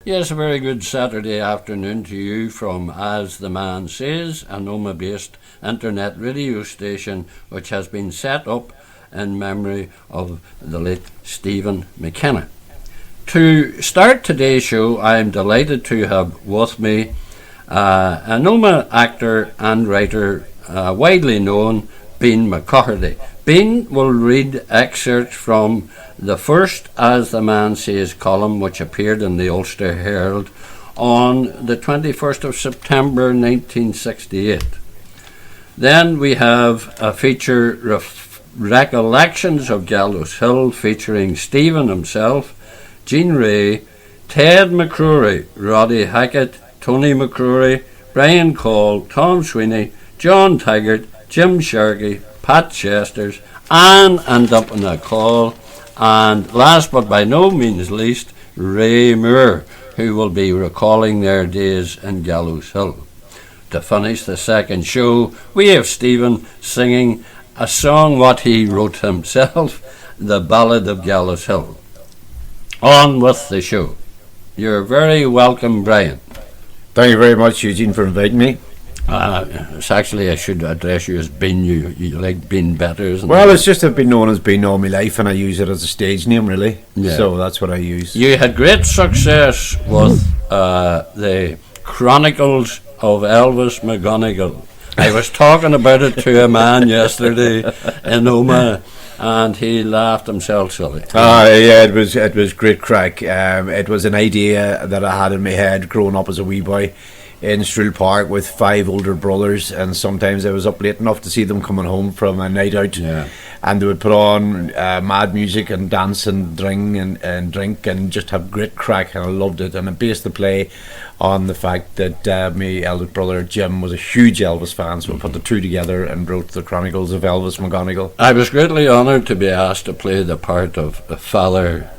Yes, a very good Saturday afternoon to you from As the Man Says, a Noma-based internet radio station which has been set up in memory of the late Stephen McKenna. To start today's show, I am delighted to have with me a Noma actor and writer widely known, Bean McCarthy. Bean will read excerpts from the first As the Man Says column, which appeared in the Ulster Herald on the 21st of September 1968. Then we have a feature, Recollections of Gallowshill, featuring Stephen himself, Jean Ray, Ted McCrory, Roddy Hackett, Tony McCrory, Brian Call, Tom Sweeney, John Taggart, Jim Sharkey, Pat Chesters, Anne and up in a call, and last but by no means least, Ray Moore, who will be recalling their days in Gallowshill. To finish the second show, we have Stephen singing a song what he wrote himself, The Ballad of Gallowshill. On with the show. You're very welcome, Brian. Thank you very much, Eugene, for inviting me. It's actually, I should address you as Bean. You like Bean better, isn't it? Well, it's just I've been known as Bean all my life, and I use it as a stage name, really. Yeah. So that's what I use. You had great success with the Chronicles of Elvis McGonigal. I was talking about it to a man yesterday in Oma, and he laughed himself silly. Yeah, it was great crack. It was an idea that I had in my head growing up as a wee boy in Stroll Park with 5 older brothers, and sometimes I was up late enough to see them coming home from a night out, and they would put on mad music and dance and drink and just have great crack, and I loved it. And I based the play on the fact that my eldest brother Jim was a huge Elvis fan, so we put the two together and wrote the Chronicles of Elvis McGonigal. I was greatly honoured to be asked to play the part of Father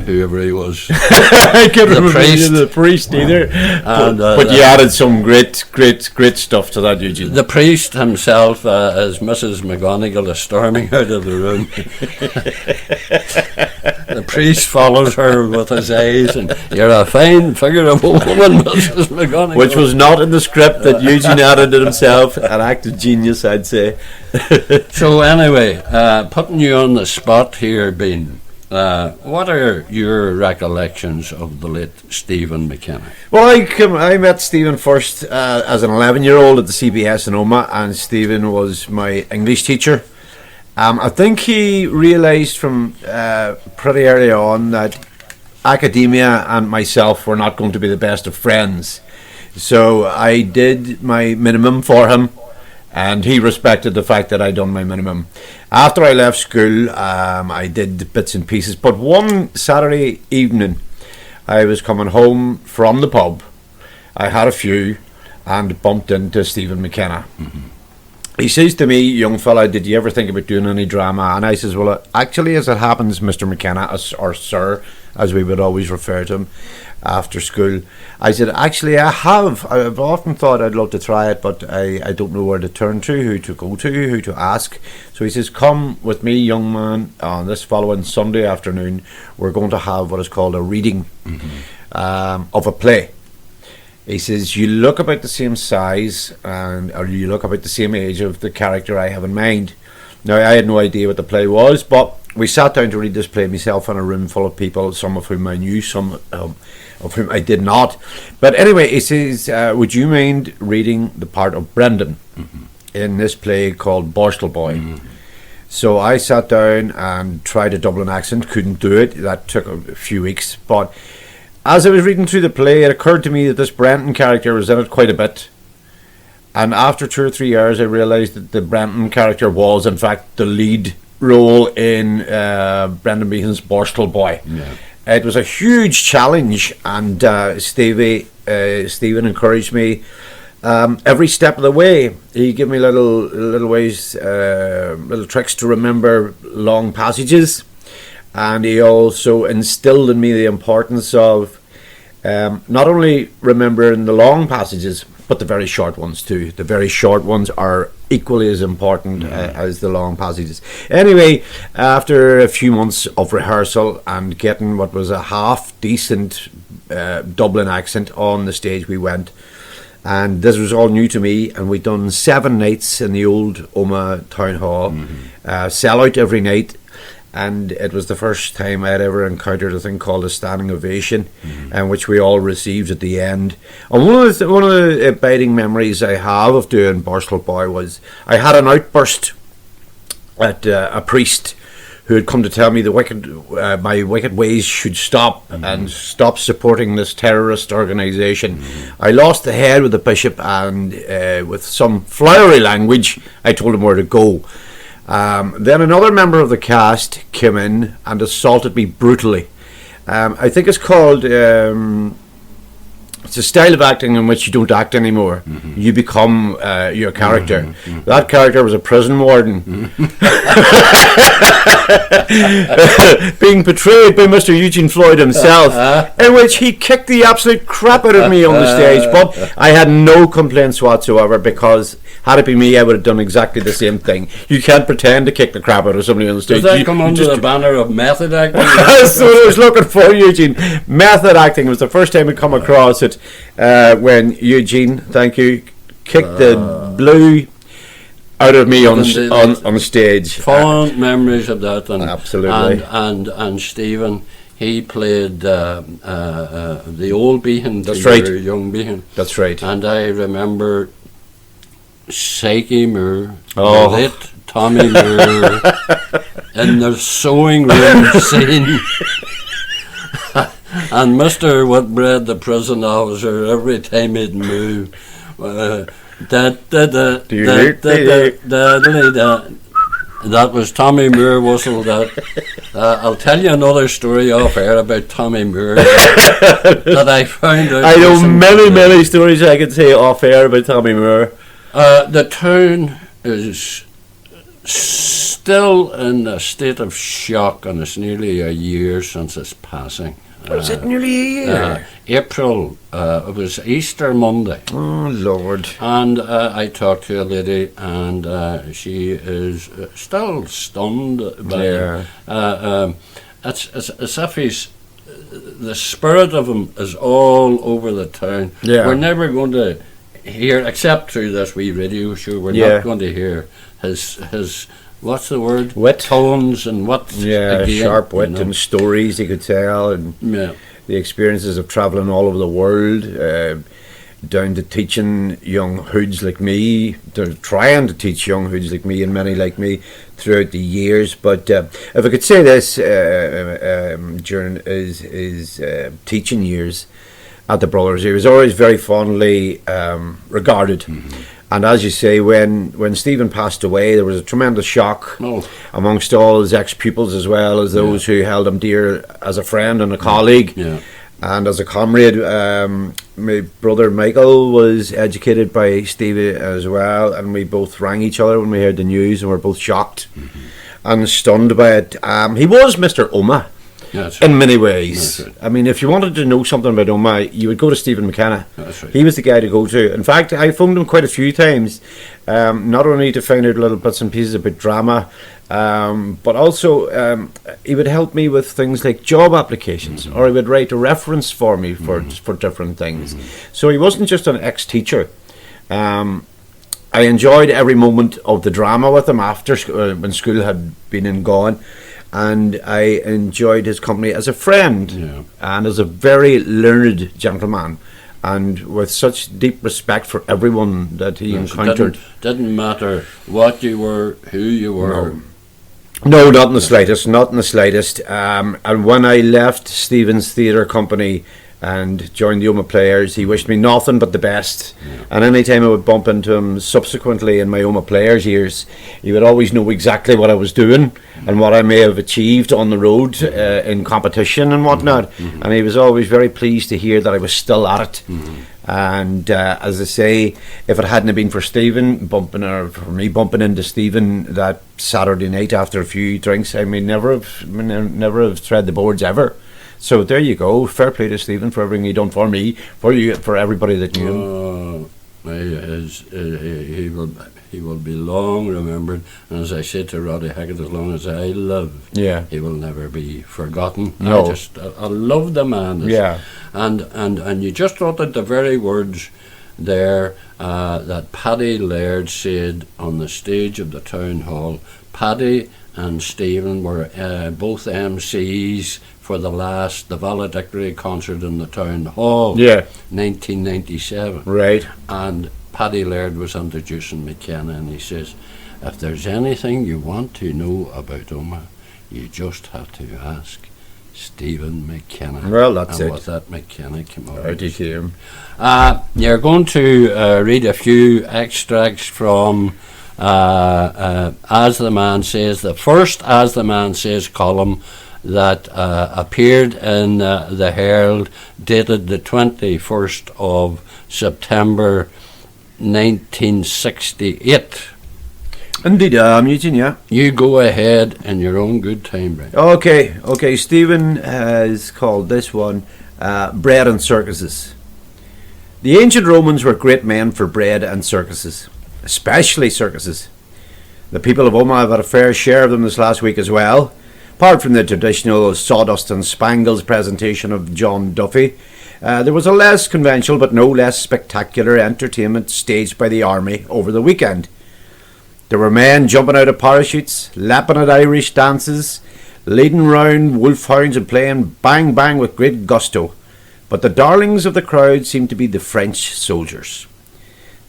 whoever he was. I can't remember the priest either. And, but you added some great stuff to that, Eugene. The priest himself, as Mrs. McGonigal is storming out of the room. The priest follows her with his eyes, and you're a fine figure of a woman, Mrs. McGonigal. Which was not in the script that Eugene added it himself. An act of genius, I'd say. So anyway, putting you on the spot here, Bean. What are your recollections of the late Stephen McKenna? Well, I met Stephen first as an 11-year-old at the CBS in Oma, and Stephen was my English teacher. I think he realised from pretty early on that academia and myself were not going to be the best of friends. So I did my minimum for him, and he respected the fact that I'd done my minimum. After I left school, I did bits and pieces, but one Saturday evening I was coming home from the pub. I had a few and bumped into Stephen McKenna. He says to me, "Young fella, did you ever think about doing any drama?" And I says, "Well, actually, as it happens, Mr. McKenna, or Sir, as we would always refer to him after school," I said, "Actually, I have. I've often thought I'd love to try it, but I don't know where to turn to, who to go to, who to ask." So he says, "Come with me, young man, on this following Sunday afternoon. We're going to have what is called a reading of a play." He says, "You look about the same size, or you look about the same age of the character I have in mind." Now, I had no idea what the play was, but we sat down to read this play myself in a room full of people, some of whom I knew, some of whom I did not. But anyway, he says, "Would you mind reading the part of Brendan in this play called Borstal Boy?" So I sat down and tried a Dublin accent, couldn't do it. That took a few weeks, but as I was reading through the play, it occurred to me that this Brenton character was in it quite a bit. And after 2 or 3 years, I realised that the Brenton character was, in fact, the lead role in Brendan Behan's Borstal Boy. Yeah. It was a huge challenge, and Stephen encouraged me every step of the way. He gave me little ways, little tricks to remember long passages. And he also instilled in me the importance of not only remembering the long passages, but the very short ones too. The very short ones are equally as important as the long passages. Anyway, after a few months of rehearsal and getting what was a half decent Dublin accent on the stage we went. And this was all new to me, and we'd done 7 nights in the old Omagh Town Hall, sell out every night, and it was the first time I had ever encountered a thing called a standing ovation, which we all received at the end. And one of the abiding memories I have of doing Borstal Boy was I had an outburst at a priest who had come to tell me my wicked ways should stop and stop supporting this terrorist organisation. I lost the head with the bishop, and with some flowery language, I told him where to go. Then another member of the cast came in and assaulted me brutally. I think it's called... it's a style of acting in which you don't act anymore. You become your character. That character was a prison warden. Being portrayed by Mr. Eugene Floyd himself, in which he kicked the absolute crap out of me on the stage. But I had no complaints whatsoever, because had it been me, I would have done exactly the same thing. You can't pretend to kick the crap out of somebody on the stage. Does that come under the banner of method acting? That's what I was looking for, Eugene. Method acting was the first time I come across it, when Eugene, thank you, kicked the blue out of me on stage. Fond memories of that, and absolutely. And Stephen, he played the old Behan. That's right. Young Behan. That's right. And I remember Psyche Moore, Oh. the late Tommy Moore, in the sewing room scene. And Mr. Whitbread, the prison officer, every time he'd move, that was Tommy Moore whistled that. I'll tell you another story off air about Tommy Moore that I found out. I know many stories I could say off air about Tommy Moore. The town is still in a state of shock, and it's nearly a year since its passing. Was it nearly a year? April, it was Easter Monday. Oh, Lord. And I talked to a lady, and she is still stunned by it's as if the spirit of him is all over the town. Yeah. We're never going to hear, except through this wee radio show, we're not going to hear his what's the word? Wit. Tones and what? Yeah, again, sharp wit and stories he could tell, and the experiences of travelling all over the world, down to teaching young hoods like me, to trying to teach young hoods like me and many like me throughout the years. But if I could say this, during his teaching years at the Brothers, he was always very fondly regarded. And as you say, when Stephen passed away, there was a tremendous shock amongst all his ex-pupils, as well as those who held him dear as a friend and a colleague and as a comrade. My brother Michael was educated by Stevie as well, and we both rang each other when we heard the news, and were both shocked and stunned by it. He was Mr. Omagh. In many ways. Right. I mean, if you wanted to know something about Omagh, you would go to Stephen McKenna. That's right. He was the guy to go to. In fact, I phoned him quite a few times, not only to find out little bits and pieces about drama, but also he would help me with things like job applications, or he would write a reference for me for different things. So he wasn't just an ex-teacher. I enjoyed every moment of the drama with him after when school had been and gone. And I enjoyed his company as a friend and as a very learned gentleman, and with such deep respect for everyone that he encountered. Didn't matter what you were, who you were. No, not in the slightest, not in the slightest. And when I left Stephen's theatre company and joined the Omagh Players, he wished me nothing but the best. And any time I would bump into him subsequently in my Omagh Players years, he would always know exactly what I was doing and what I may have achieved on the road in competition and whatnot. And he was always very pleased to hear that I was still at it. And as I say, if it hadn't been for Stephen bumping into Stephen that Saturday night after a few drinks, I may never have tread the boards ever. So there you go. Fair play to Stephen for everything he done for me, for you, for everybody that knew him. He will be long remembered, and as I said to Roddy Hackett, as long as I live, he will never be forgotten. No. I love the man. And you just uttered the very words there that Paddy Laird said on the stage of the town hall. Paddy and Stephen were both MCs for the valedictory concert in the town hall. Yeah. 1997. Right. And Paddy Laird was introducing McKenna, and he says, if there's anything you want to know about Omagh, you just have to ask Stephen McKenna. Well, that's and it. with that, McKenna came out. How do you see him? You're going to read a few extracts from As the Man Says, the first As the Man Says column that appeared in the Herald, dated the 21st of September 1968. Indeed, Eugene, yeah. You go ahead in your own good time, Brian. Okay. Stephen has called this one Bread and Circuses. The ancient Romans were great men for bread and circuses, especially circuses. The people of Omagh have had a fair share of them this last week as well. Apart from the traditional sawdust and spangles presentation of John Duffy, there was a less conventional but no less spectacular entertainment staged by the army over the weekend. There were men jumping out of parachutes, lapping at Irish dances, leading round wolfhounds and playing bang bang with great gusto. But the darlings of the crowd seemed to be the French soldiers.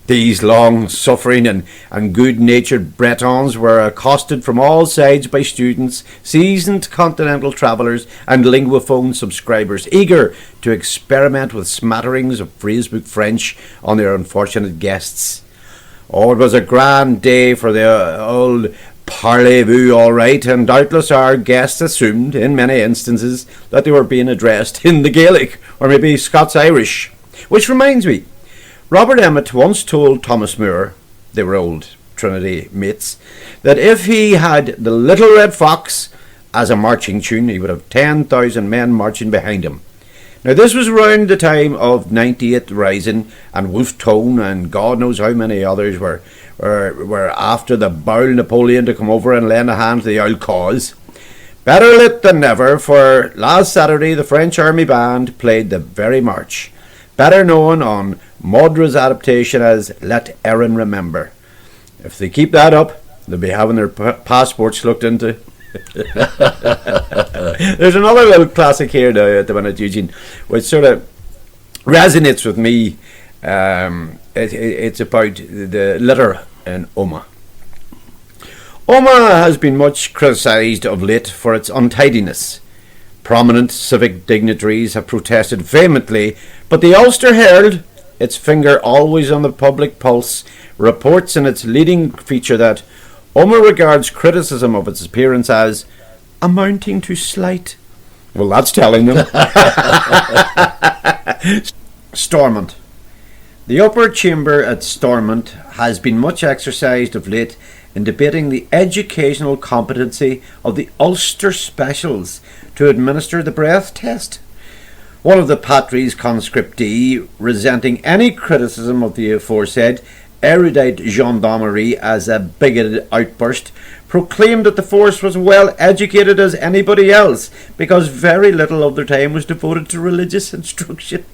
These long-suffering and good-natured Bretons were accosted from all sides by students, seasoned continental travellers and Linguaphone subscribers, eager to experiment with smatterings of phrasebook French on their unfortunate guests. Oh, it was a grand day for the old parlez-vous, all right, and doubtless our guests assumed, in many instances, that they were being addressed in the Gaelic, or maybe Scots-Irish. Which reminds me, Robert Emmet once told Thomas Moore, they were old Trinity mates, that if he had the Little Red Fox as a marching tune, he would have 10,000 men marching behind him. Now this was around the time of 98 Rising and Wolfe Tone and God knows how many others were after the Bowl Napoleon to come over and lend a hand to the old cause. Better late than never, for last Saturday the French Army Band played the very march, better known on Maudra's adaptation as Let Erin Remember. If they keep that up, they'll be having their passports looked into. There's another little classic here now at the minute, Eugene, which sort of resonates with me. It's about the litter in Omagh. Omagh has been much criticised of late for its untidiness. Prominent civic dignitaries have protested vehemently, but the Ulster Herald, its finger always on the public pulse, reports in its leading feature that Omagh regards criticism of its appearance as amounting to slight. Well, that's telling them. Stormont. The upper chamber at Stormont has been much exercised of late in debating the educational competency of the Ulster specials to administer the breath test. One of the Patri's conscriptee, resenting any criticism of the aforesaid erudite gendarmerie as a bigoted outburst, proclaimed that the force was well educated as anybody else because very little of their time was devoted to religious instruction.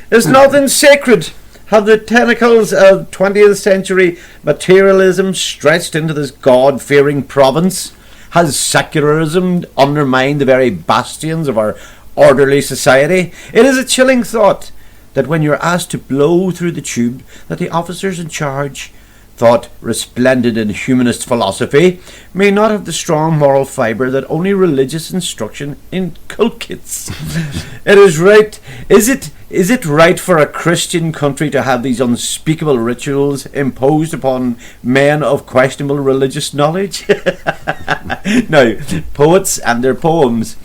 Is nothing sacred? Have the tentacles of 20th century materialism stretched into this God-fearing province? Has secularism undermined the very bastions of our orderly society? It is a chilling thought that when you're asked to blow through the tube, that the officers in charge, thought resplendent in humanist philosophy, may not have the strong moral fibre that only religious instruction inculcates. It is right. Is it right for a Christian country to have these unspeakable rituals imposed upon men of questionable religious knowledge? Now, poets and their poems.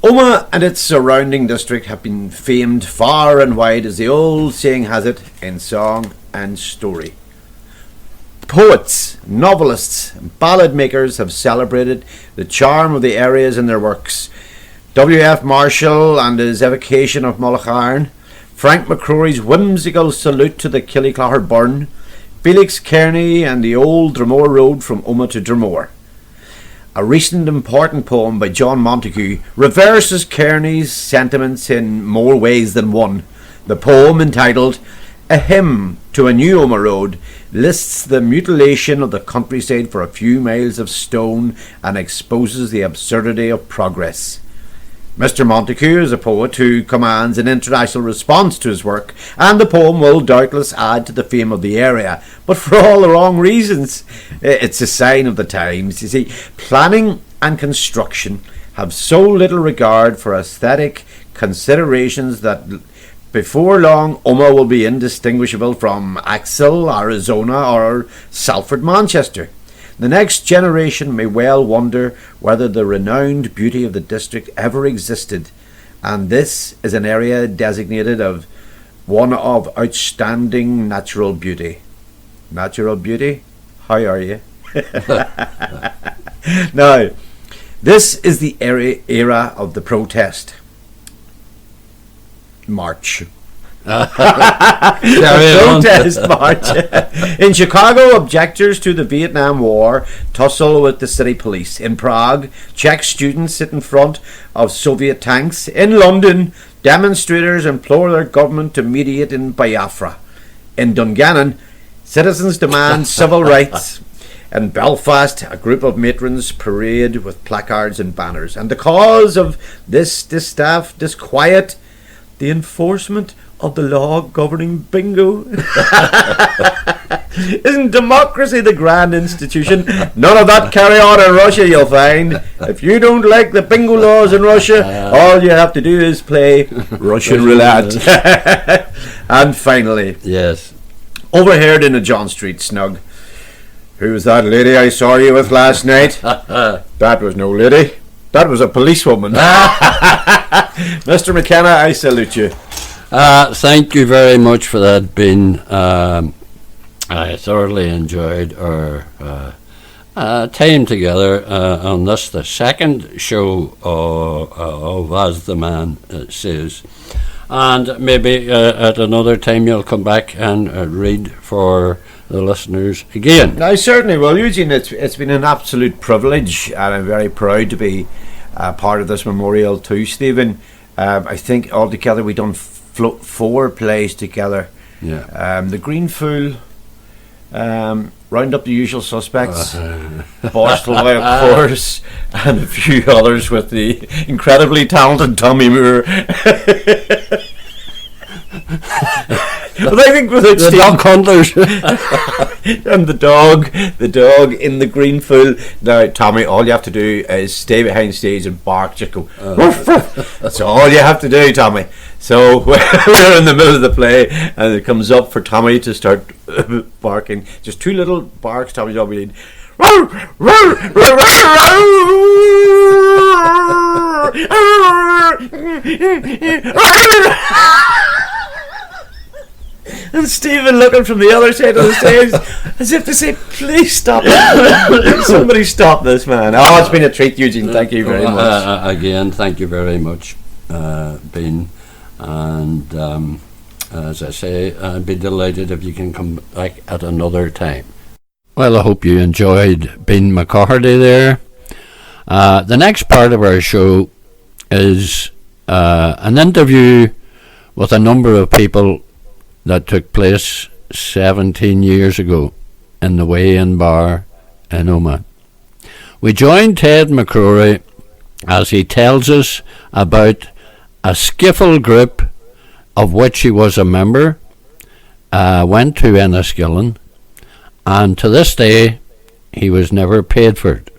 Omagh and its surrounding district have been famed far and wide, as the old saying has it, in song and story. Poets, novelists, ballad makers have celebrated the charm of the areas in their works. W.F. Marshall and his evocation of Mullingar, Frank McCrory's whimsical salute to the Killyclogher burn, Felix Kearney and the old Dromore road from Omagh to Dromore. A recent important poem by John Montague reverses Kearney's sentiments in more ways than one. The poem, entitled A Hymn to a New Omagh Road, lists the mutilation of the countryside for a few miles of stone and exposes the absurdity of progress. Mr. Montague is a poet who commands an international response to his work, and the poem will doubtless add to the fame of the area, but for all the wrong reasons. It's a sign of the times. You see, planning and construction have so little regard for aesthetic considerations that before long Omagh will be indistinguishable from Axel, Arizona, or Salford, Manchester. The next generation may well wonder whether the renowned beauty of the district ever existed, and this is an area designated as one of outstanding natural beauty. Natural beauty? How are you? Now, this is the era of the protest march. Protest march. In Chicago, objectors to the Vietnam War tussle with the city police. In Prague, Czech students sit in front of Soviet tanks. In London, demonstrators implore their government to mediate in Biafra. In Dungannon, citizens demand civil rights. In Belfast, a group of matrons parade with placards and banners. And the cause of this disquiet, the enforcement of the law governing bingo. Isn't democracy the grand institution? None of that carry on in Russia, you'll find. If you don't like the bingo laws in Russia, all you have to do is play Russian roulette. And finally, Yes. overheard in a John Street snug. Who was that lady I saw you with last night? That was no lady. That was a policewoman. Mr. McKenna, I salute you. Thank you very much for that, Ben. I thoroughly enjoyed our time together on this, the second show of As the Man Says. And maybe at another time you'll come back and read for the listeners again. I certainly will, Eugene. It's been an absolute privilege, and I'm very proud to be part of this memorial too, Stephen. I think altogether we've done 4 plays together. Yeah. The Green Fool, Round Up the Usual Suspects, Borstal by of course, and a few others with the incredibly talented Tommy Moore. But I think without The dog hunters. and the dog in the Green Fool. Now, Tommy, all you have to do is stay behind stage and bark. Just go. Ruff, ruff. That's all you have to do, Tommy. So we're in the middle of the play, and it comes up for Tommy to start barking. Just 2 little barks. Tommy's all we need. And Stephen looking from the other side of the stage as if to say, please stop it. Somebody stop this, man. Oh, it's been a treat, Eugene. Thank you very much. Again, thank you very much, Ben. And as I say, I'd be delighted if you can come back at another time. Well, I hope you enjoyed Ben McCarthy there. The next part of our show is an interview with a number of people that took place 17 years ago in the Weigh-In Bar in Omagh. We joined Ted McCrory as he tells us about a skiffle group of which he was a member, went to Enniskillen, and to this day he was never paid for it.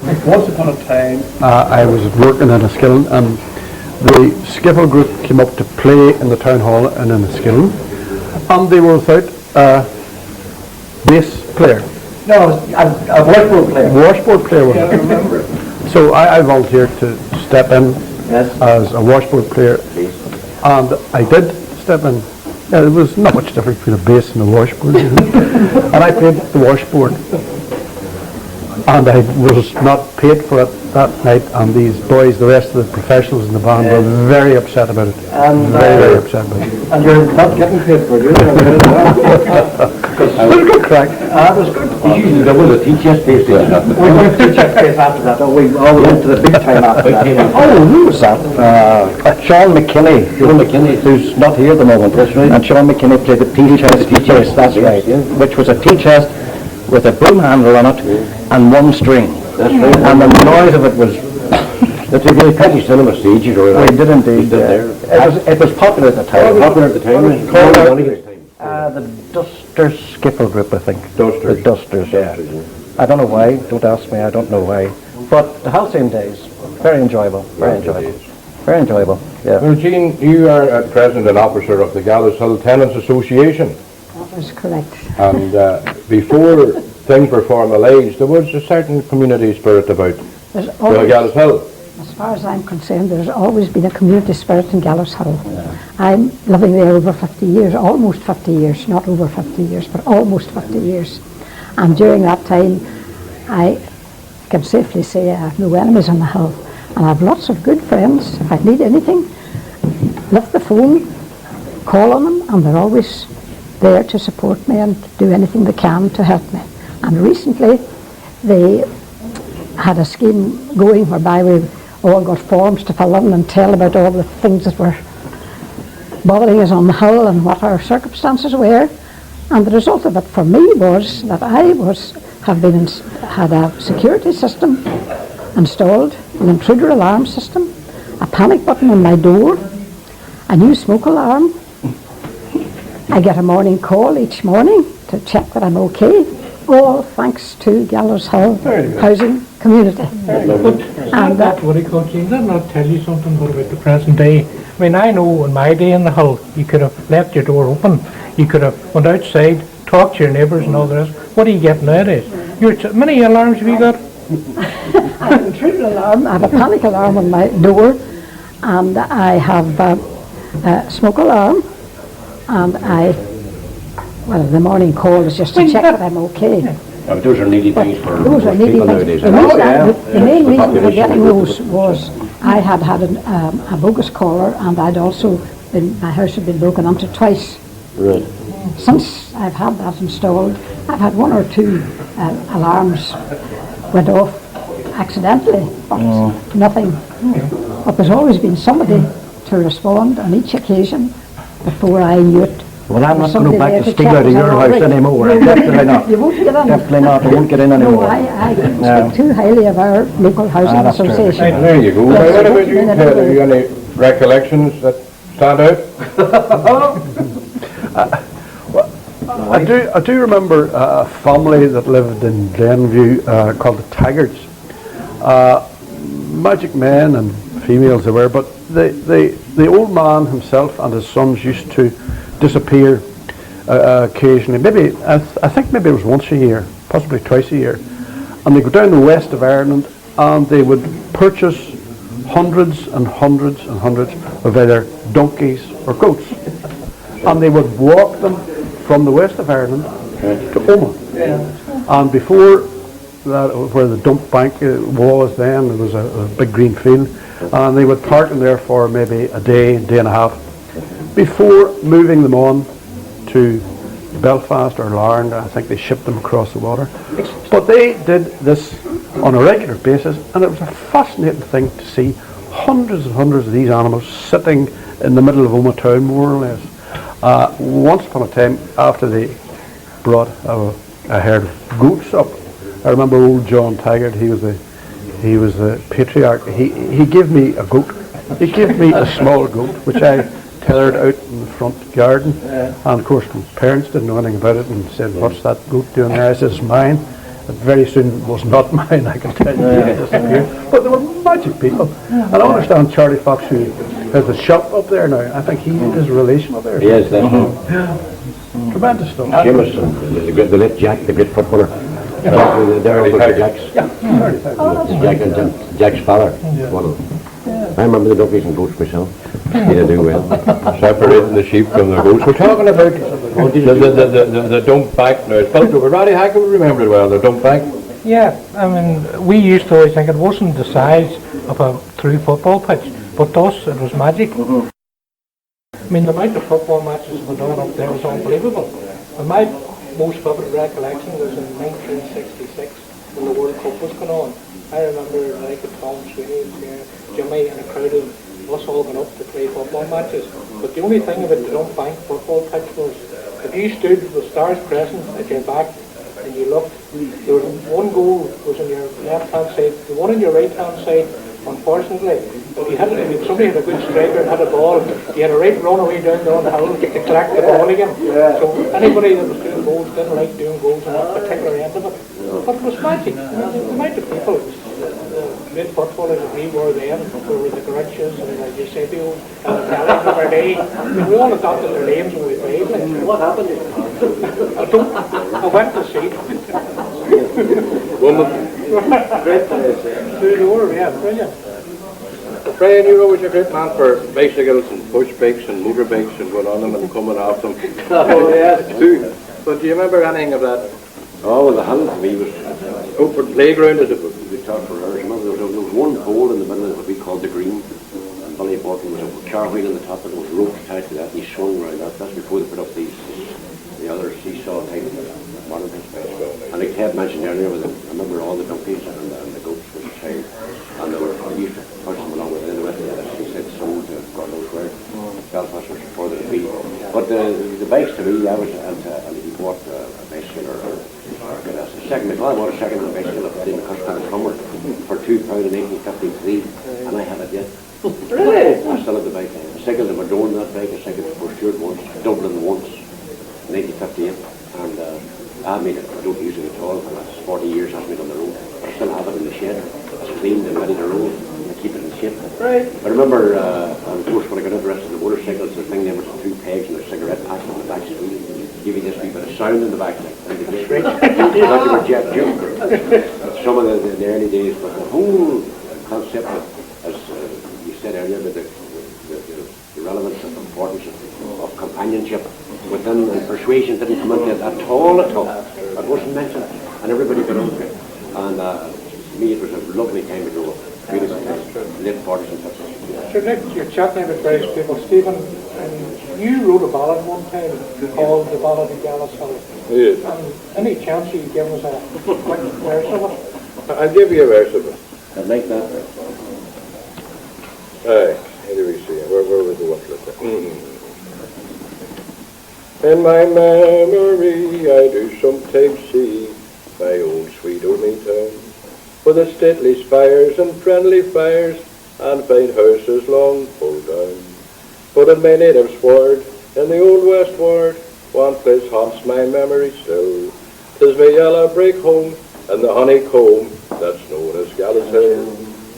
Once upon a time, I was working in Enniskillen, and the skiffle group came up to play in the town hall in Enniskillen, and they were without a bass player. No, a washboard player. Washboard player. Yeah, I remember. So I volunteered to step in as a washboard player, and I did step in. There was not much difference between a bass and a washboard, and I played the washboard. and I was not paid for it that night, and these boys, the rest of the professionals in the band, were very upset about it. And, very upset about it. And you're not getting paid for it, it was good crack. It was good. There was a TTS space station after We went to TTS space after that. We all went to the big time after that. Oh, who was that? Sean McKinney. Sean McKinney, who's not here at the moment. That's right. And Sean McKinney played the T-chest. That's right. Yeah. Which was a T-chest with a broom handle on it and one string. That's right. And the noise of it was... That they did Petty Cinema stages or... We did indeed. It was popular at the time. Popular at the time. The Dusters Skiffle group, I think. The Dusters, yeah. I don't know why. Don't ask me. I don't know why. But the halcyon days, very enjoyable. Very enjoyable. Very enjoyable. Yeah. Well, Jean, you are at present an officer of the Gallowshill Tenants Association. That is correct. And before things were formalised, there was a certain community spirit about Gallowshill. As far as I'm concerned, there's always been a community spirit in Gallowshill. Yeah. I'm living there over 50 years, almost 50 years, not over 50 years, but almost 50 years. And during that time, I can safely say I have no enemies on the hill. And I have lots of good friends. If I need anything, lift the phone, call on them, and they're always there to support me and do anything they can to help me. And recently, they had a scheme going whereby we all got forms to fill in and tell about all the things that were bothering us on the hill and what our circumstances were. And the result of it for me was that I had a security system installed, an intruder alarm system, a panic button on my door, a new smoke alarm. I get a morning call each morning to check that I'm okay, all thanks to Gallowshill housing community. And that what he called, Jean, did not tell you something about the present day? I mean, I know in my day in the hill, you could have left your door open, you could have went outside, talked to your neighbours and all the rest. What are you getting nowadays? Many alarms have you got? I have an intruder alarm, I have a panic alarm on my door, and I have a smoke alarm, and the morning call is just to check that I'm okay. Yeah, but those are needy things for those are needy people things. nowadays. The main reason for getting those was I had a bogus caller, and my house had been broken into twice. Right. Since I've had that installed, I've had one or two alarms went off accidentally, but nothing. But there's always been somebody to respond on each occasion before I knew it. Well, I'm not going to go back to steal out of your house anymore. Definitely not. You won't get in. Definitely not. I won't get in anymore. No, I speak too highly of our local housing association. Right, there you go. What about you? Have you any recollections that stand out? I do remember a family that lived in Glenview called the Taggarts. Magic men and females they were, but the old man himself and his sons used to disappear occasionally. Maybe I think maybe it was once a year, possibly twice a year, and they go down the west of Ireland and they would purchase hundreds and hundreds and hundreds of either donkeys or goats, and they would walk them from the west of Ireland to Omagh. And before that, where the dump bank was then, there was a big green field, and they would park them there for maybe a day and a half before moving them on to Belfast or Larne. I think they shipped them across the water. But they did this on a regular basis, and it was a fascinating thing to see hundreds and hundreds of these animals sitting in the middle of Omagh town, more or less. Once upon a time, after they brought a herd of goats up, I remember old John Taggart. He was the patriarch. He gave me a goat. He gave me a small goat, which I tethered out in the front garden. And of course, my parents didn't know anything about it and said, "What's that goat doing there?" I said, "It's mine." But very soon it was not mine, I can tell you. It disappeared. But they were magic people. And I understand Charlie Fox, who has the shop up there now, I think he is a relation up there. Yes, that's right. Tremendous stuff. Jameson, the late Jack, the great footballer. They're all good Jacks. Jack's father, one of them. I remember the donkeys and goats myself. They do well. Separating the sheep from the goats. We're talking about the dump bank now. It's built over. Roddy Hackett would remember it well, the dump bank. Yeah, I mean, we used to always think it wasn't the size of a true football pitch, but to us it was magic. I mean, the amount of football matches were done up there was unbelievable. And my most vivid recollection was in 1966 when the World Cup was going on. I remember like Tom Sweeney was here, Jimmy and a crowd of us all going up to play football matches. But the only thing about the Dunbank football pitch was if you stood with stars present at your back and you looked, there was one goal was on your left hand side, the one on your right hand side, unfortunately, if somebody had a good striker and had a ball, you had a right run away down the hill to collect the ball again. So anybody that was doing goals didn't like doing goals on that particular end of it. But it was magic. The amount of people, great footballers that we were then, we were the Gallowshill and the Eusebio and the Kelly of our day. I mean, we all adopted their names when we played. What happened? I went to see them. Woman. Great players. Through the door, yeah, brilliant. Brian, you were always a great man for bicycles and push bikes and motorbikes and going on them and coming off them. Oh, yes. Too. But do you remember anything of that? Oh, well, the hill to me was Open playground as it was. we talked for hours. Remember, there was one pole in the middle of what we called the green, and Billy Bolton was a car wheel on the top, and there was ropes tied to that, and he swung around that. That's before they put up the other seesaw type modern things. And like Ted mentioned earlier, I remember all the donkeys and the goats was a child, and they used to punch them along with it. He said sold to God knows where. Belfast was further to be. But the bikes to me, I was, and if you bought a bicycle or get a second, I bought a second hand bicycle in the Custom Plumber for £2 in 1853, and I have it yet. Really? I still have the bike. I cycled to Madone that bike, I cycled to Portstewart once, Dublin once, in 1958, and I made it, I don't use it at all for the last 40 years, I've been on the road, but I still have it in the shed. It's cleaned and ready to roll, and I keep it in shape. Right. I remember, of course, when I got interested in the motorcycles, the thing there was the 2 pegs and a cigarette pack on the back wheel, give you this wee bit of sound in the back, like, and the gate. Like you were jet juke. Some of the early days, but the whole concept of, as you said earlier, about the relevance and importance of companionship within, and persuasion didn't come into it at all. It wasn't mentioned, and everybody got on it. And to me, it was a lovely time to grow up. Beautiful time, late 40s and 50s. So Nick, you're chatting about various people. Stephen, you wrote a ballad one time called The Ballad of Gallowshill. Yes. Any chance you give us a quick verse of it? I'll give you a verse of it. I like that. Aye, how do we see it? Where was the what look at? In my memory I do sometimes see my own sweet only town, with its stately spires and friendly fires, and fine houses long pulled down. But in my native sward, in the old west ward, one place haunts my memory still. 'Tis my yellow brick home, and the honeycomb that's known as Gallowshill.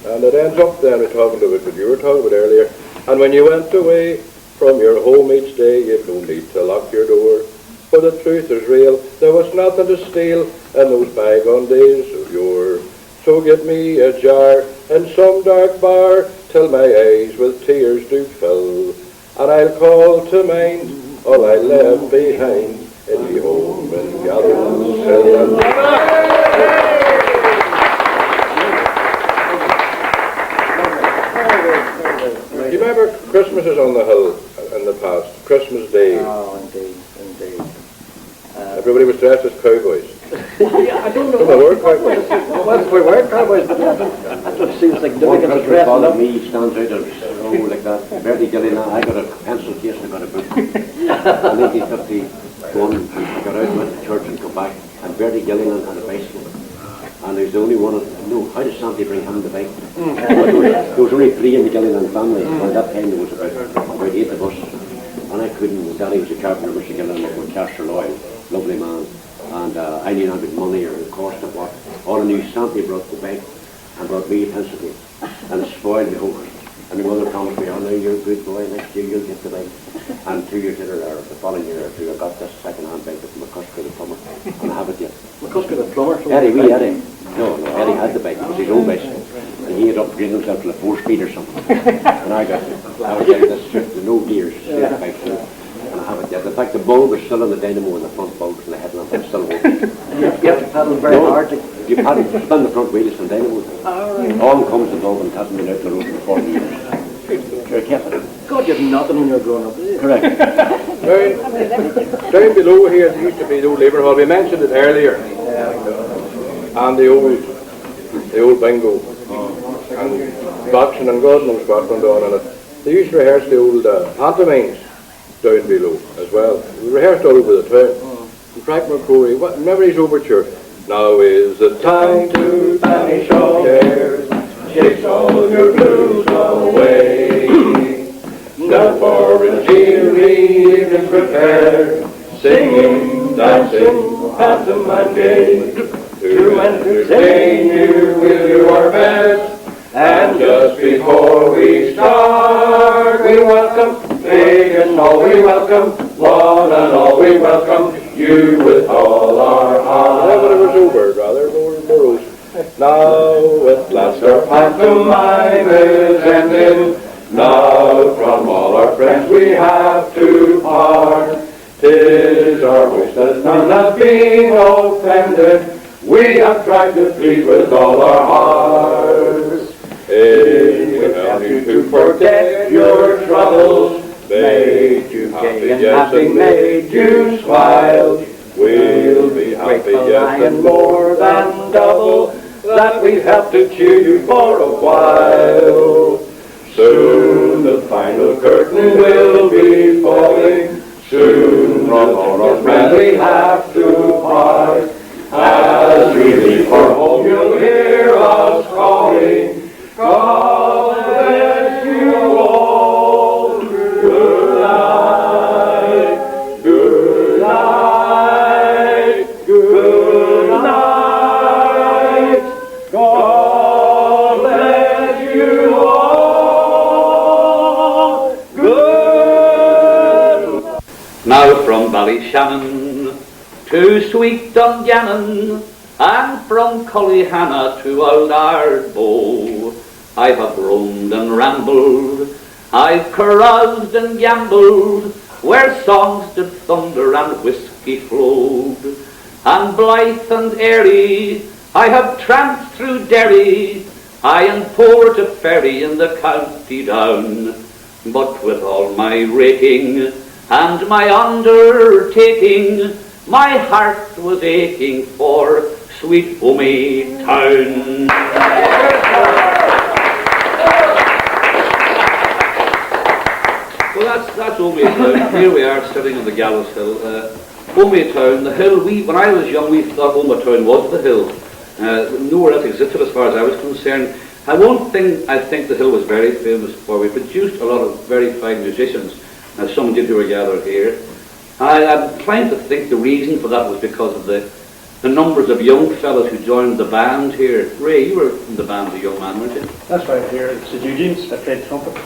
And it ends up then, we're talking about what you were talking about earlier, and when you went away from your home each day, you'd no need to lock your door. For the truth is real, there was nothing to steal in those bygone days of yore. So give me a jar in some dark bar, till my eyes with tears do fill, and I'll call to mind all I left behind in the home in Gallowshill. Do you remember Christmases on the hill in the past? Christmas Day. Oh, indeed. Everybody was dressed as cowboys. Yeah, I don't know. Well, they were cowboys. Well, we were cowboys, but that's what seems like One significant Christmas dress ball up. of me stands out as, like that. Bertie Gillian, I got a pencil case and I got a book. In 1951, I got out, went to church and come back, and Bertie Gillian had a bicycle. And he was the only one, no, how did Sandy bring him the bike? There was only 3 in the Gillian family, and at that time there was about 8 of us. And I couldn't, Daddy was a carpenter, Mr. Gillian, with Chester Lloyd, lovely man. And I knew not about money or the cost of what. All I knew, Sandy brought the bike and brought me a pencil case. And it spoiled the whole Christmas. And my mother promised me, oh no, you're a good boy, next year you'll get the bike. And 2 years later, or the following year or 2, I got this second-hand bike from McCusker the plumber, and I have it yet. McCusker the plumber? Eddie. No, Eddie had the bike, it was his own bicycle. And he had upgraded himself to a 4-speed or something. And I got it. I was getting this, the no gears, straight bike through. And I have it yet. In fact, the bulb is still in the dynamo, and the front bulb and the headlamp is still working. You have to pedal very hard to You've had it spin the front wheels from dynamo. On comes the dog and hasn't been out the road for 40 years. Sure, careful. God, you've nothing when you're growing up. Correct. Down below here, there used to be the old Labour Hall. We mentioned it earlier. And the old bingo. And boxing and God knows what went on in it. They used to rehearse the old pantomimes down below as well. We rehearsed all over the town. And Frank McCrory, whenever he's overture, now is the time to banish all cares, chase all your blues away. Now for a cheery evening prepare, singing, dancing, pantomime gay. To entertain you, we'll do our best. And just before we start, we welcome, big and small we welcome, one and all we welcome, you with all our hearts. Then when it was over, rather, more rose. Now at last our pantomime is ending, now from all our friends we have to part. 'Tis our wish that none has been offended, we have tried to please with all our hearts. It will help you to forget your troubles, made you gay and happy, made you smile. We'll be happy, yes, and more than double, that we've helped to cheer you for a while. Soon the final curtain will be falling, soon from all our friends we have to part. As we leave for home you'll hear us calling, God bless you all. Good night. Good night. Good night. God bless you all. Good. Now from Ballyshannon to sweet Dungannon, and from Cullyhanna to old Ardbow, I have roamed and rambled, I've caroused and gambled, where songs did thunder and whisky flowed. And blithe and airy, I have tramped through Derry, I and Port of Ferry in the county down. But with all my raking and my undertaking, my heart was aching for sweet Omie Town. Well, that's Omie Town. Here we are sitting on the Gallowshill. Omie Town, the hill, when I was young, we thought Omie Town was the hill. Nowhere else existed as far as I was concerned. And one thing I think the hill was very famous for, we produced a lot of very fine musicians, as some did who were gathered here. I'm trying to think the reason for that was because of the numbers of young fellows who joined the band here. Ray, you were in the band as a young man, weren't you? That's right, here at St. Eugene's, I played trumpet.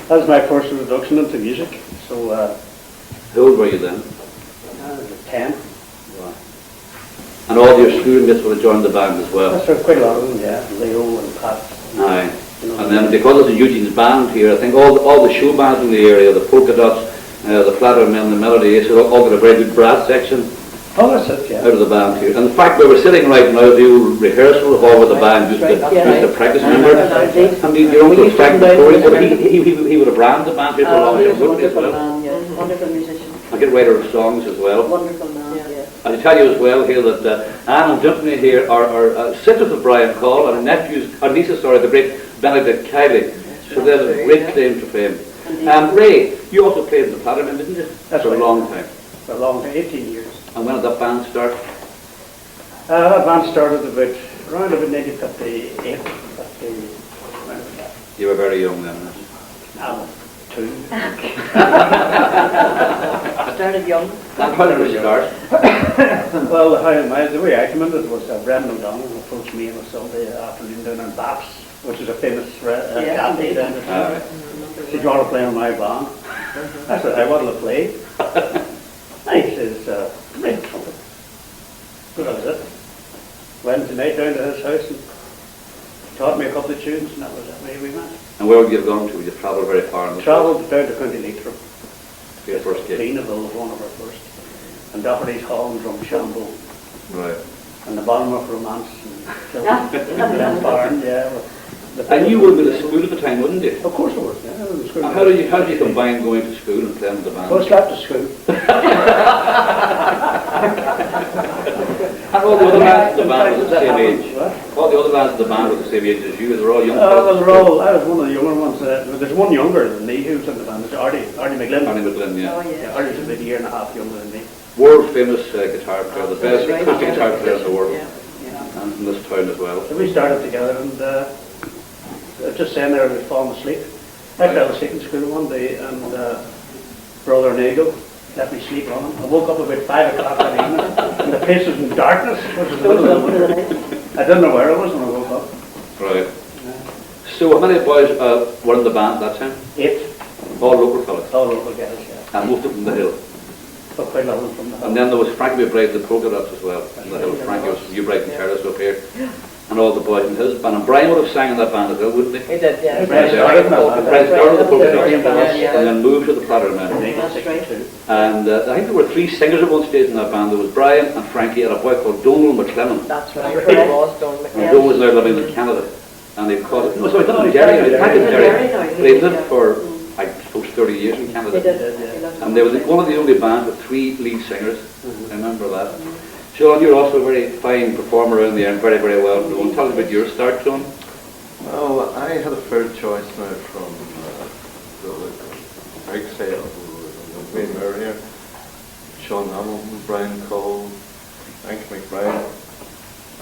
That was my first introduction into music. So, how old were you then? I was 10. Wow. And all your schoolmates would have joined the band as well? That's right, quite a lot of them, yeah. Leo and Pat. Aye. And then because of the Eugene's band here, I think all the show bands in the area, the polka dots, the Flatter Men, the Melody Aces, all got a very good brass section. Oh, that's it, yeah. Out of the band here. And in fact, where we're sitting right now, the old rehearsal hall with the band used to practice, remember? And your uncle Frank McCrory, he would have ran the band here for a long time, wouldn't he, as well? Wonderful musician. A good writer of songs as well. Wonderful man, yeah. And I tell you as well here that Anne and Dumpney here are sisters of Brian Call and nieces, the great Benedict Kiley. So they have a great claim to fame. Ray, you also played in the Platterman, didn't you? That's for right. a long time. For a long time, 18 years. And when did that band start? That band started around about 1958. You were very young then. I was 2. Started young. And how did it start? Well, the way I came into it was Brendan O'Donnell approached me on a Sunday afternoon down in Baps, which is a famous cafe down there. He said, "Do you want to play on my band?" I said, "I want to play." And he says, "Play the trumpet." So that was it. Wednesday night down to his house and taught me a couple of tunes, and that was it. We met. And where would you have gone to? Would you travel very far? Travelled down to County Leitrim. Your first gig? Cleanaville was one of our first. And Doherty's Hall and Drumshambo. Right. and the bottom of Romance and Glenfarne, yeah. And you would have been at school at the time, wouldn't you? Of course I was, yeah. I was in school. And how did you combine going to school and playing with the band? Well, I slept at school. And all the other lads in the band were the same age. All the other lads in the band were the same age as you. They were all young. I was one of the younger ones. There's one younger than me who's in the band. It's Artie McGlynn. Artie McGlynn, yeah. Oh, yeah. Artie's about a year and a half younger than me. World famous guitar player, the best acoustic guitar player in the world, Yeah. and in this town as well. So we started together, and just saying there, we'd fallen asleep. I fell asleep in school one day, and Brother Nagel let me sleep on. I woke up about 5 o'clock that evening, and the place was in darkness, which was the middle of the night. I didn't know where I was when I woke up. Right. So how many boys were in the band that time? 8. All local fellas? All local guys, yeah. And most of them from the hill? But quite a lot of them from the hill. And then there was Frankie McBride, the polka dots as well, in the hill. Frankie was from New Brighton Terrace up here. And all the boys in his band. And Brian would have sang in that band as well, wouldn't he? He did, yeah. Brian started in that band. Brian started the polka dots, Yeah. and then moved to the Platter Men. That's right. And I think there were 3 singers at one stage in that band. There was Brian and Frankie and a boy called Donald McLennan. That's right. It was Donald And McLennan. Donald was now living in Canada. And they called it, no, sorry, not Jerry, Jerry. But he lived for, I suppose, 30 years in Canada. He did, yeah. And they were one of the only bands with 3 lead singers. I remember that. John, you're also a very fine performer around there and very, very well known. Tell us about your start, John. Well, I had a fair choice now from the big sale who made here. Sean Hamilton, Brian Cole, Frank McBride.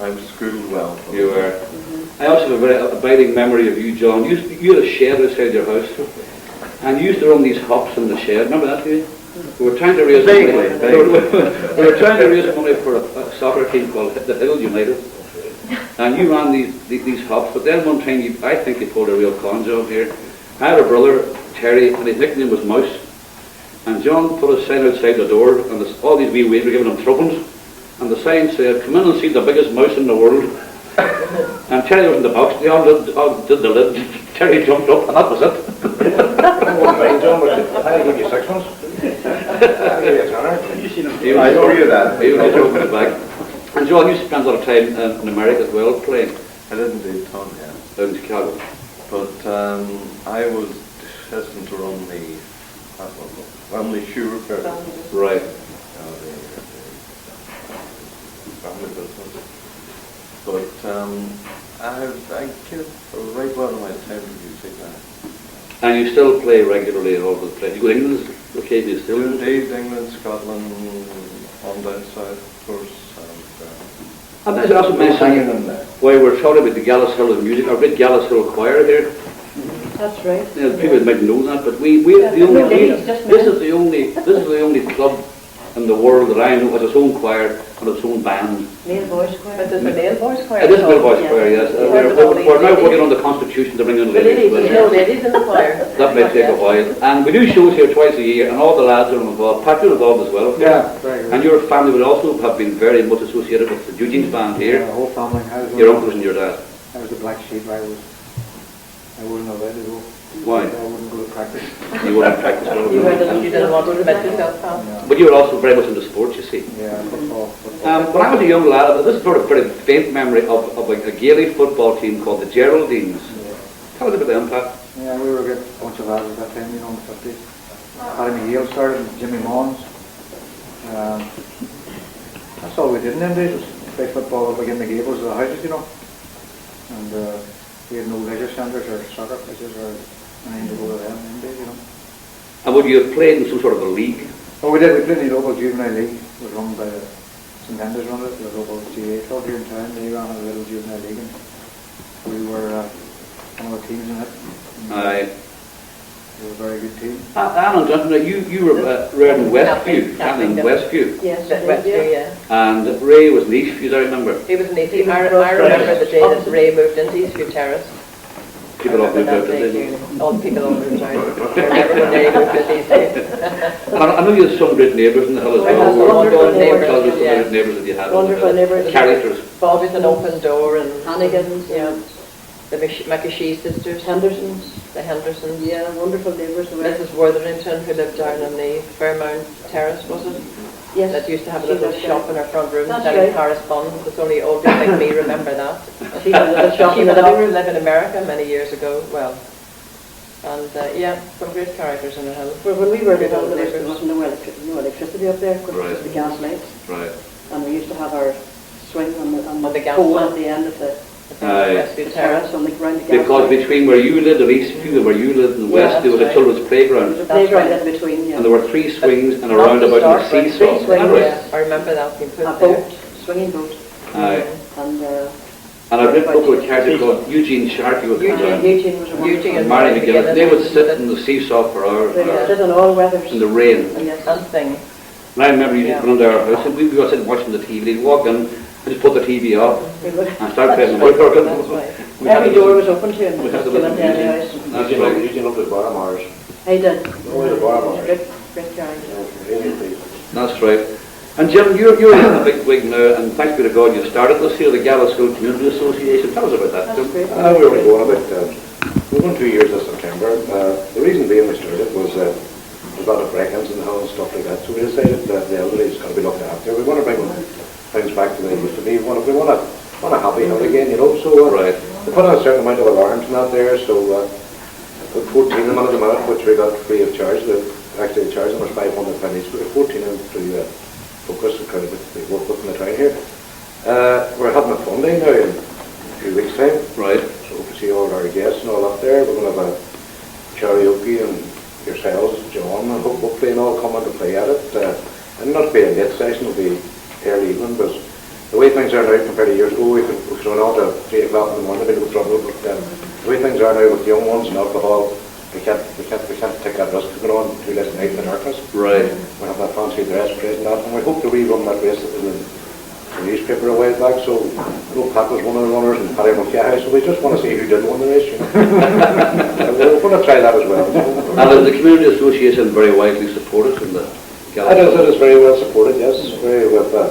I was schooled well. You were. I also have a very abiding memory of you, John. You had a shed outside your house, and you used to run these hops in the shed. Remember that, do you? We were trying to raise money. We were trying to raise money for a soccer team called the Hill United, and you ran these hops. But then one time, I think you pulled a real con job here. I had a brother, Terry, and his nickname was Mouse. And John put a sign outside the door, and all these wee waves were giving him threepence. And the sign said, "Come in and see the biggest mouse in the world." And Terry was in the box. They all did the lid. Terry jumped up, and that was it. John, I give you 6 months. I owe you that. He was open the bag. And John, you spent a lot of time in America as well playing. I didn't do a ton, yeah. In Chicago. But I was destined to run the family shoe repair. Right. Family business. But I give right well of my time to music now. And you still play regularly all over the place. You go to England occasionally still? Indeed, England, Scotland, on down south, of course. And I also mentioned, while we're talking about the Gallowshill music, our great Gallowshill choir here. That's right. You know, people might know that, but this is the only club in the world that I know has its own choir and its own band. Male voice choir. But there's a male voice choir. It is a male voice choir, yes. We're now working on the constitution to bring in ladies. There's no ladies in the choir. That may take a while. And we do shows here twice a year, and all the lads are involved. Pat, you're involved as well. Yeah, very good. And your family would also have been very much associated with the Eugene's band here. Yeah, the whole family. Your uncles and your dad. I was the black sheep. I wasn't allowed to go. Why? I wouldn't go to practice. You wouldn't practice. You didn't want to commit yourself, pal. But you were also very much into sports, you see. Yeah, football. When I was a young lad, this is sort of a very faint memory of a Gaelic football team called the Geraldines. Yeah. Tell us about them, Pat. Yeah, we were a good bunch of lads at that time, in the 50s. Paddy McGill started, Jimmy Mons. That's all we did in them days, was play football up against the gables of the houses, And we had no leisure centres or soccer places or anything to go to them in them days, And would you have played in some sort of a league? Oh, we did. We played in the local juvenile league. It was run by St Hender's run it, the local GA club here in town. They ran a little juvenile league, and we were one of the teams in it. Aye. We were a very good team. Alan, gentlemen, you were reared in Westview, in Westview. Yes, Westview, yeah. And Ray was in Eastview, I remember. He was in Eastview. I remember the day that Ray moved into Eastview Terrace. People all moved out, didn't they? All the people all moved out. I remember when Ray moved into Eastview. And I know you had some great neighbours in the hill as well. Wonderful neighbours, Tell us yeah. about neighbours that you had. Wonderful neighbours. Characters. Bobby's an open door and Hannigan's, yeah. The McAshee sisters. Henderson's. The Hendersons. Yeah, wonderful neighbours. Mrs. Wortherington, who lived down on the Fairmount Terrace, was it? Yes. That used to have a little shop in her front room That's selling right. correspondence. It's only old people like me remember that. She had a little shop She in went the off living to room. live in America many years ago. Well, and yeah, some great characters in the hill. Well, when we were Good little, old there neighbours. wasn't no electricity up there, because Right. it was the gas lights. Right. And we used to have our swing on the gas pole lamp. at the end of the Aye. Westfield terrace on the ground. The gas Because light. between where you lived in Eastview and where you lived in the Yeah, West, there was a that's children's There was playground. a playground in between, yeah. And there were 3 swings and a Not roundabout the and a start, but seesaw. three swings, Right. Yeah, I remember that being put A there. boat, swinging boat. Aye. And And I read a book with a character called Eugene Sharkey would come down. Eugene was a wonderful. Eugene and Mary Mary McGinnis. They would sit McGinnis. in the seesaw for hours They and hours sit on all weathers. in the rain. Yes. And sing. And I remember you Yeah. come into our house and we'd go sitting watching the TV. They'd walk in and just put the TV off They would- and start playing the That's woodworking. right. We had Every to door listen- was open to him. we had to Came listen into to any music. house. That's right. Eugene loved his Barmars. He did. Always a Barmars. Great, great character. Really pleased. That's right. And Jim, you're in a big wig now, and thanks be to God you started this year, the Gallowshill Community Association. Tell us about that, That's Jim. great. We were going about, we're going 2 years this September. The reason being we started was there's a lot of break-ins in the house and stuff like that, so we decided that the elderly is going to be looked after. We want to bring things back to the way it used to be. We want a happy hill again, you know. So Right. we put on a certain amount of alarms and that there, so put 14 of them at the minute, which we got free of charge. Actually, the charge them was £500 each, but 14 of them to focus and kind of we work with in the town here. We're having a fun day now in a few weeks' time. Right. So we see all our guests and all up there. We're going to have a karaoke and yourselves, John, and hopefully and all coming to play at it. And not be a late session, it'll be early evening, but the way things are now compared to years ago, we could run on to 3 o'clock in the morning, a bit of trouble, but the way things are now with young ones and alcohol, we can't take that risk of going on too late at night in the darkness. Right. We have that fancy dress parade and that, and we hope to rerun that race that was in the newspaper a while back. So, Pat was one of the runners and Paddy McKay, so we just want to see who did win the race. You know. We're going to try that as well. And is the Community Association very widely supported in the It is very well supported, yes. With a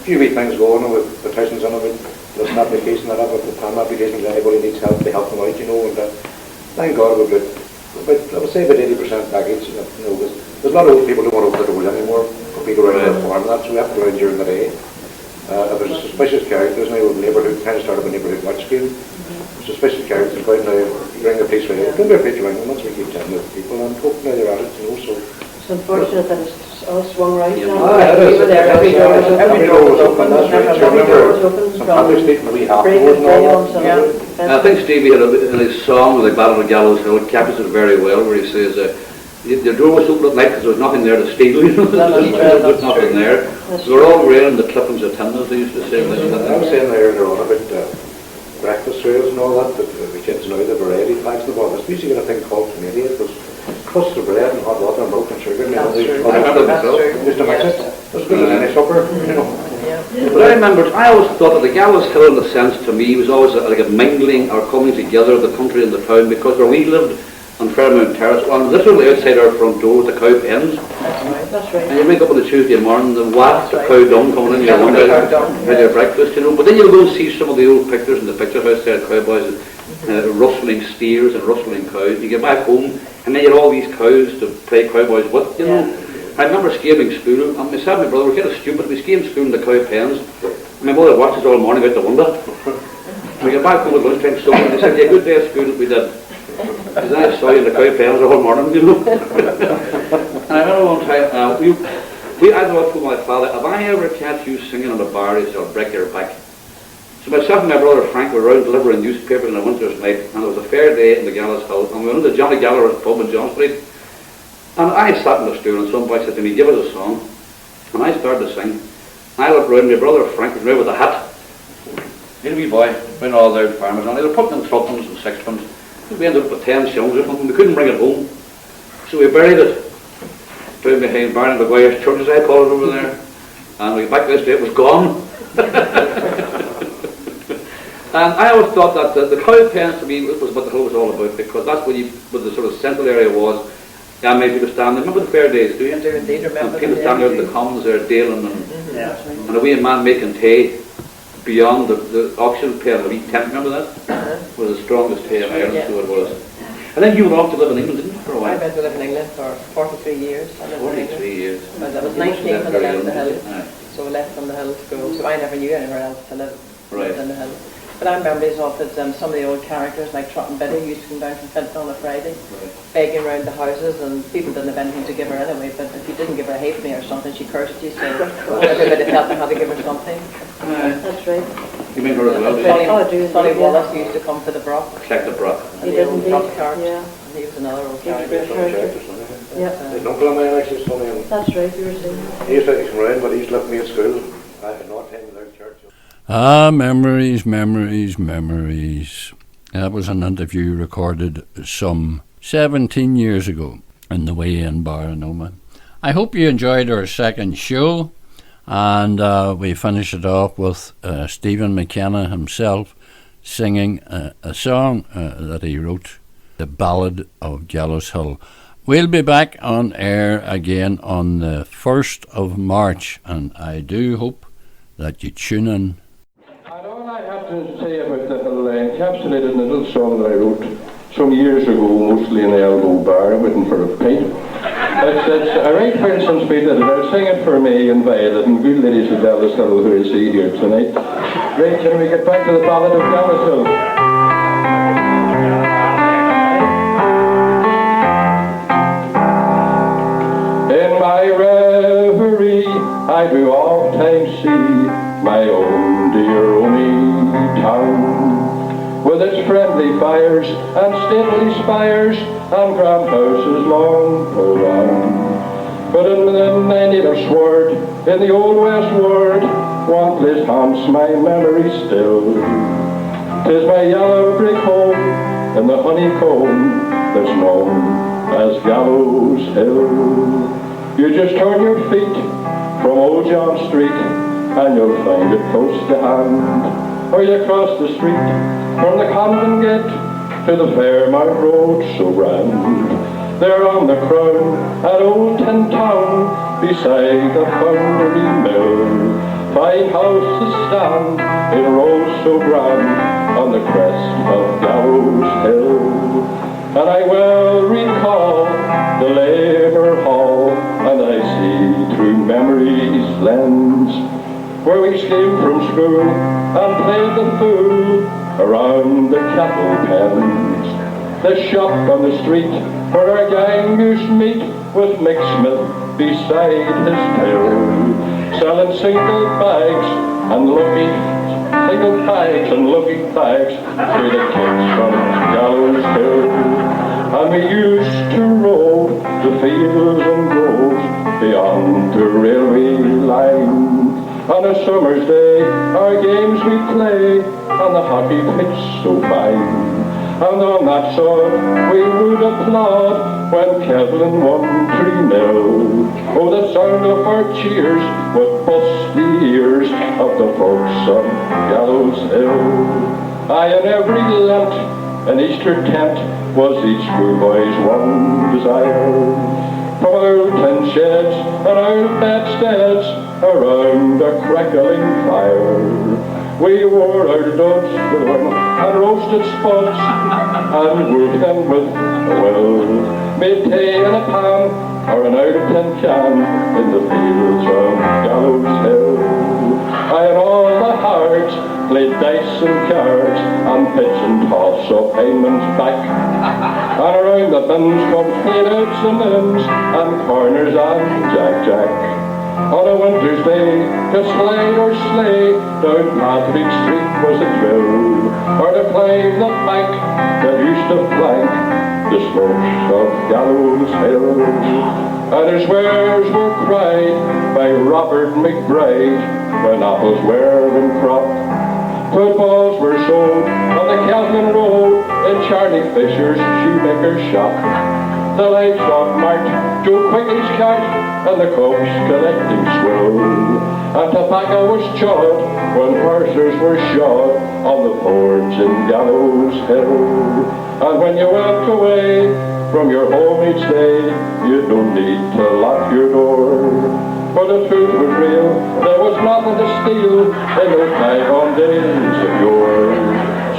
few wee things going on with petitions on it, with an application that up with the PAM applications, anybody needs help, they help them out, you know, and thank God we've got I would say about 80% package. You know, there's a lot of old people who don't want to open the doors anymore for people around the farm and that, so we have to go in during the day. If there's suspicious characters now with neighbourhood, kind of started a neighbourhood watch scheme. Suspicious characters go out now, bring the police right in. Don't be afraid to ring them once we keep telling the people and hope now they're at it, you know, so. It's unfortunate that it's all swung right. Yeah. We were there, every door was open. Every door was open, that's right. Do you Every door was remember open some from Patrick Street and we half break doors of and day all on that? some And I think Stevie had in his song, The Battle of Gallowshill, captures it very well, where he says, the door was open at night because there was nothing there to steal, you know, there was nothing there. We were all railing the clippings of tin, as they used to say. I was saying earlier on about breakfast cereals and all that, the kids now, the variety packs and all this. We used to get a thing called tomato. It was crust of bread and hot water and milk and sugar. And That's true. I remember myself. Used to mix it. It was good as any supper, you know. But I remember, I always thought that the Gallowshill, in a sense, to me, was always like a mingling or coming together of the country and the town, because where we lived on Fairmount Terrace, literally outside our front door with the cow pens. That's right. And you wake up on a Tuesday morning, the wafts of cow dung coming in your Yeah, window, cow dung, had your breakfast, you know. But then you'll go and see some of the old pictures in the picture house there, cowboys, rustling steers and rustling cows. You get back home, and then you had all these cows to play cowboys with, you know. I remember skiing school, and myself and my brother were kind of stupid. We skied school in the cow pens. And my mother watched us all morning out the window. We get back home at lunchtime, so they said, yeah, good day at school, we did. Because I saw you in the cow pens the whole morning, you know. And I remember one time, I thought to my father, if I ever catch you singing on the bar, he said, I'll break your back. So myself and my brother Frank were around delivering newspapers on a winter's night, and it was a fair day in the Gallowshill, and we went to Johnny Gallagher's pub in John Street. And I sat in the stool, and some boy said to me, give us a song. And I started to sing. I looked round, my brother Frank was round with a hat. Little wee boy, when all the farmers on, they were putting in threepence and sixpence. We ended up with 10 shillings or something. We couldn't bring it home. So we buried it down behind Barney Maguire's church, as I call it over there. And we got back this day, it was gone. And I always thought that the cow pens to me was what the whole was all about, because that's where the sort of central area was. Yeah, maybe people standing. Remember the fair days, do you? I do indeed remember. And people standing out in the commons there, dealing and a wee man making tea beyond the auction pen, the wee tent. Remember that? Was the strongest tea in Ireland, so it was. And then you went off to live in England, didn't you? For a while. I went to live in England for 43 years. I lived in 43 England. years. But I was You must have 19 lived when I very left the young, hill. didn't you? So I left from the hill to go. So I never knew anywhere else to live. Right. Lived in the hill. But I remember these off that some of the old characters like Trot and Biddy used to come down from Finton on a Friday, begging around the houses, and people didn't have anything to give her anyway, but if you didn't give her a halfpenny or something, she cursed you, so everybody felt they had to give her something. That's right. You mean her as well, did you? Sonny Wallace used to come for the brock. Collect the brock. And He the did old indeed, drop cart. yeah. And he was another old He was a character. great character. Yeah. There's an uncle of mine actually, Sonny, and That's right, you were saying. he's from around, but he's left me at school. I had no time without church. Ah, memories, memories, memories. That was an interview recorded some 17 years ago in the Way in Barnoma. I hope you enjoyed our second show, and we finish it off with Stephen McKenna himself singing a song that he wrote, The Ballad of Gallowshill. We'll be back on air again on the 1st of March, and I do hope that you tune in. And all I have to say about the hill encapsulated in a little song that I wrote some years ago, mostly in the elbow bar, waiting for a pint. It's a right for instance, Peter, that I'll sing it for me and Violet and good ladies of Gallowshill who I see here tonight. Right, can we get back to the Ballad of Gallowshill? In my reverie, I do oftentimes see my own dear only town, with its friendly fires and stately spires and grand houses long around. But in my native sward, in the old west ward, one place haunts my memory still. 'Tis my yellow brick home in the honeycomb that's known as Gallowshill. You just turn your feet from Old John Street and you'll find it close to hand. Or you cross the street from the convent gate to the Fairmount Road so grand. There on the crown at Old Tin Town, beside the foundry mill, fine houses stand in rows so grand on the crest of Gallowshill. And I well recall the Labour Hall, and I see through memory's lens where we came from school and played the fool around the cattle pens. The shop on the street where our gang used to meet with Mick Smith beside his till, selling single bags and lucky bags to the kids from Gallowshill. And we used to roll the fields and groves beyond the railway line. On a summer's day, our games we'd play on the hockey pitch so fine. And on that song we would applaud when Kevlin won 3-0. Oh, the sound of our cheers would bust the ears of the folks on Gallowshill. Aye, in every Lent, an Easter tent was each schoolboy's one desire. From our tin sheds and our bedsteads around a crackling fire, we wore our duds and roasted spuds and worked them with a will. Made tea in a pan or an out-of-tin can in the fields of Gallowshill. I and all the hearts played dice and cards and pitch and toss up Heyman's back. And around the bins come played outs and ins and corners and jack-jack. On a winter's day, to slide or sleigh down Patrick Street was a drill, or to climb the bank that used to flank the slopes of Gallowshill. And his wares were cried by Robert McBride when apples were in crop. Footballs were sold on the Kelvin Road in Charlie Fisher's shoemaker's shop. The livestock marked Joe Quigley's cart and the cooks collecting swill. And tobacco was chawed when horses were shod on the forge in Gallowshill. And when you went away from your home each day, you don't need to lock your door. For the truth was real, there was nothing to steal in those bygone days of yore.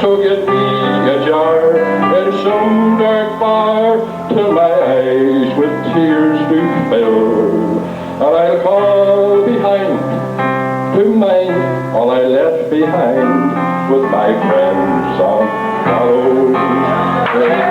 So get me a jar in some dark bar till my eyes with tears do fill, and I'll call behind to mind all I left behind with my friends on Gallowshill.